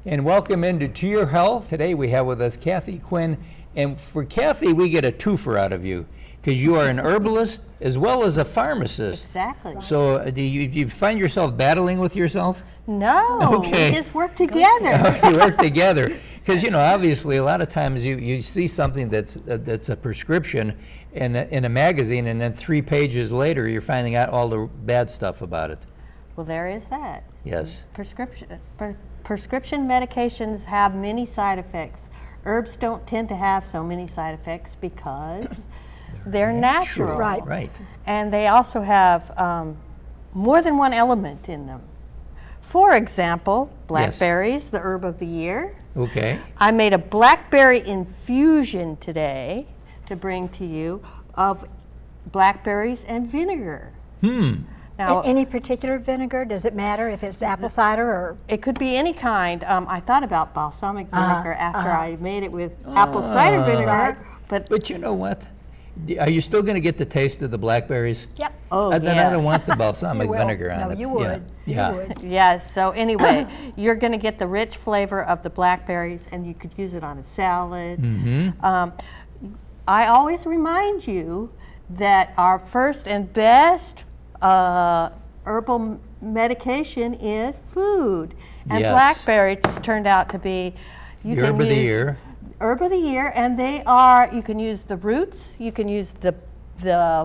And welcome into To Your Health. Today we have with us Kathy Quinn. And for Kathy, we get a twofer out of you because you are an herbalist as well as a pharmacist. Exactly. So do you find yourself battling with yourself? No, Okay. we just work together. You work together. Because, you know, obviously a lot of times you see something that's a prescription in a magazine, and then 3 pages later you're finding out all the bad stuff about it. Well, there is that. Yes. Prescription medications have many side effects. Herbs don't tend to have so many side effects because they're natural. Right. And they also have more than one element in them. For example, blackberries, the herb of the year. Okay. I made a blackberry infusion today to bring to you of blackberries and vinegar. Now, any particular vinegar? Does it matter if it's apple cider or? it could be any kind. I thought about balsamic vinegar after I made it with apple cider vinegar, But you know what? Are you still going to get the taste of the blackberries? Yep. Then I don't want the balsamic You will. vinegar on No, it. you would. Yeah. You would. Yes, so anyway, you're going to get the rich flavor of the blackberries, and you could use it on a salad. I always remind you that our first and best herbal medication is food. And Yes. blackberries turned out to be, The herb of the year. Herb of the year, and they are, you can use the roots, you can use the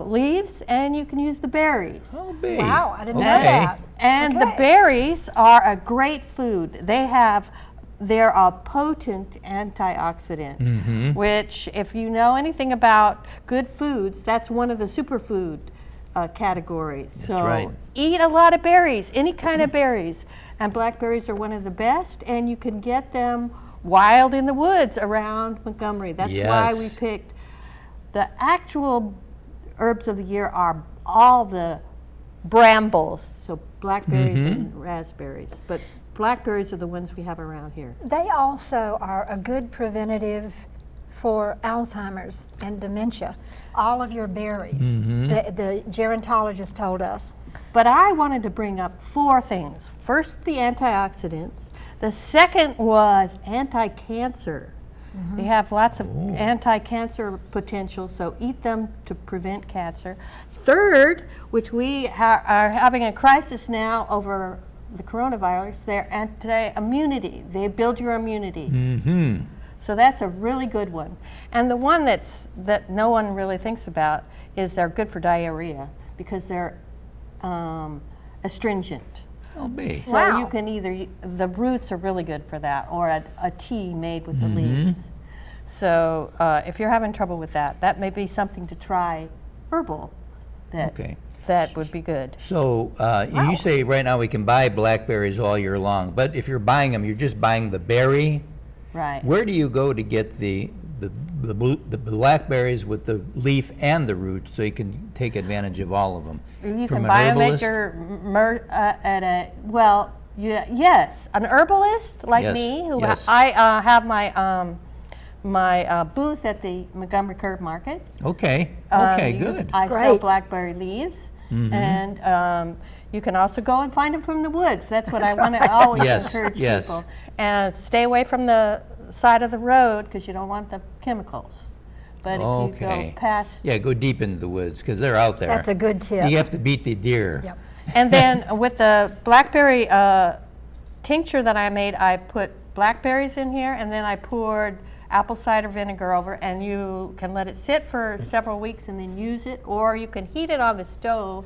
leaves, and you can use the berries. Oh, babe. Wow, I didn't know Okay. that. And the Okay. berries are a great food. They're a potent antioxidant, which if you know anything about good foods, that's one of the superfood categories. So right. eat a lot of berries, any kind of berries. And blackberries are one of the best, and you can get them wild in the woods around Montgomery. That's why we Yes. picked the actual herbs of the year are all the brambles, so blackberries and raspberries. But blackberries are the ones we have around here. They also are a good preventative for Alzheimer's and dementia. All of your berries, the gerontologist told us. But I wanted to bring up 4 things. First, the antioxidants. The second was anti-cancer. They have lots of anti-cancer potential, so eat them to prevent cancer. Third, which we are having a crisis now over the coronavirus, they're anti-immunity. They build your immunity. So that's a really good one. And the one that no one really thinks about is they're good for diarrhea because they're astringent. Oh, babe. So Wow. you can the roots are really good for that, or a tea made with the leaves. So if you're having trouble with that, that may be something to try herbal. That would be good. So you say right now we can buy blackberries all year long, but if you're buying them, you're just buying the berry. Right. Where do you go to get the blackberries with the leaf and the root so you can take advantage of all of them? You From can an buy them herbalist? at an herbalist like Yes, me, who yes. I have my booth at the Montgomery Curb Market. Okay, You- good. I sell Great. blackberry leaves, and you can also go and find them from the woods. That's what I want to always Yes, encourage yes. people. And stay away from the side of the road because you don't want the chemicals. But if you go past, Yeah, go deep into the woods because they're out there. That's a good tip. You have to beat the deer. Yep. and then with the blackberry tincture that I made, I put blackberries in here, and then I poured apple cider vinegar over, and you can let it sit for several weeks and then use it, or you can heat it on the stove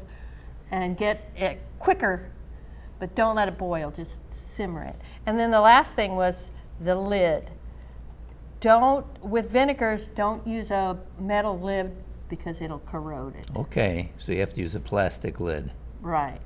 and get it quicker, but don't let it boil, just simmer it. And then the last thing was the lid. With vinegars, don't use a metal lid because it'll corrode it. Okay, so you have to use a plastic lid. Right.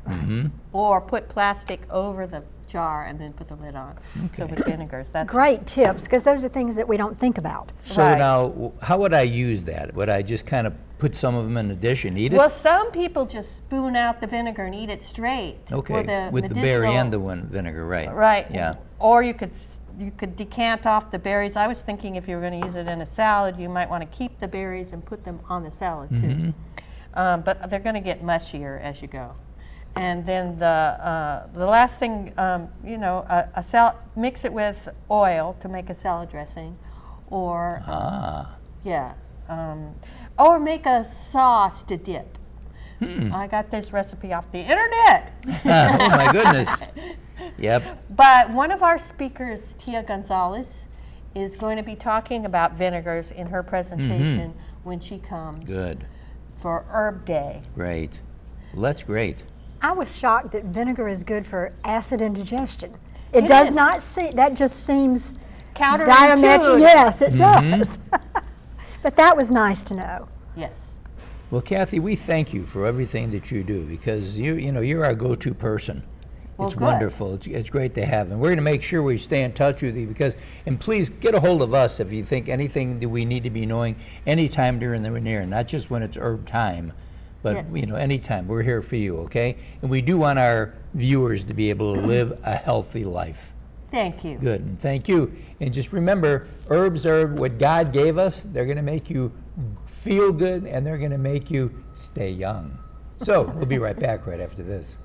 Or put plastic over the jar and then put the lid on. So with vinegars, that's Great tips, because those are things that we don't think about. So Right. now, how would I use that? Would I just kind of put some of them in a dish and eat it? Well, some people just spoon out the vinegar and eat it straight. Okay, with the berry and the vinegar, right? Right. Yeah. Or you could decant off the berries. I was thinking if you were going to use it in a salad, you might want to keep the berries and put them on the salad too. But they're going to get mushier as you go. And then the last thing, you know, mix it with oil to make a salad dressing, or yeah, or make a sauce to dip. I got this recipe off the internet. Oh my goodness. Yep. But one of our speakers, Tia Gonzalez, is going to be talking about vinegars in her presentation when she comes. Good. For Herb Day. Great. Well, that's great. I was shocked that vinegar is good for acid indigestion. It does is. not seem, that just seems Counterintuitive. diametric. Yes, it does. But that was nice to know. Yes. Well, Kathy, we thank you for everything that you do, because you know, you're our go-to person. Well, It's good. wonderful. It's great to have. And we're going to make sure we stay in touch with you, and please get a hold of us if you think anything that we need to be knowing anytime during the year, not just when it's herb time, but Yes. you know, anytime. We're here for you, okay? And we do want our viewers to be able to live a healthy life. Thank you. Good, and thank you. And just remember, herbs are what God gave us. They're going to make you feel good, and they're going to make you stay young. So we'll be right back right after this.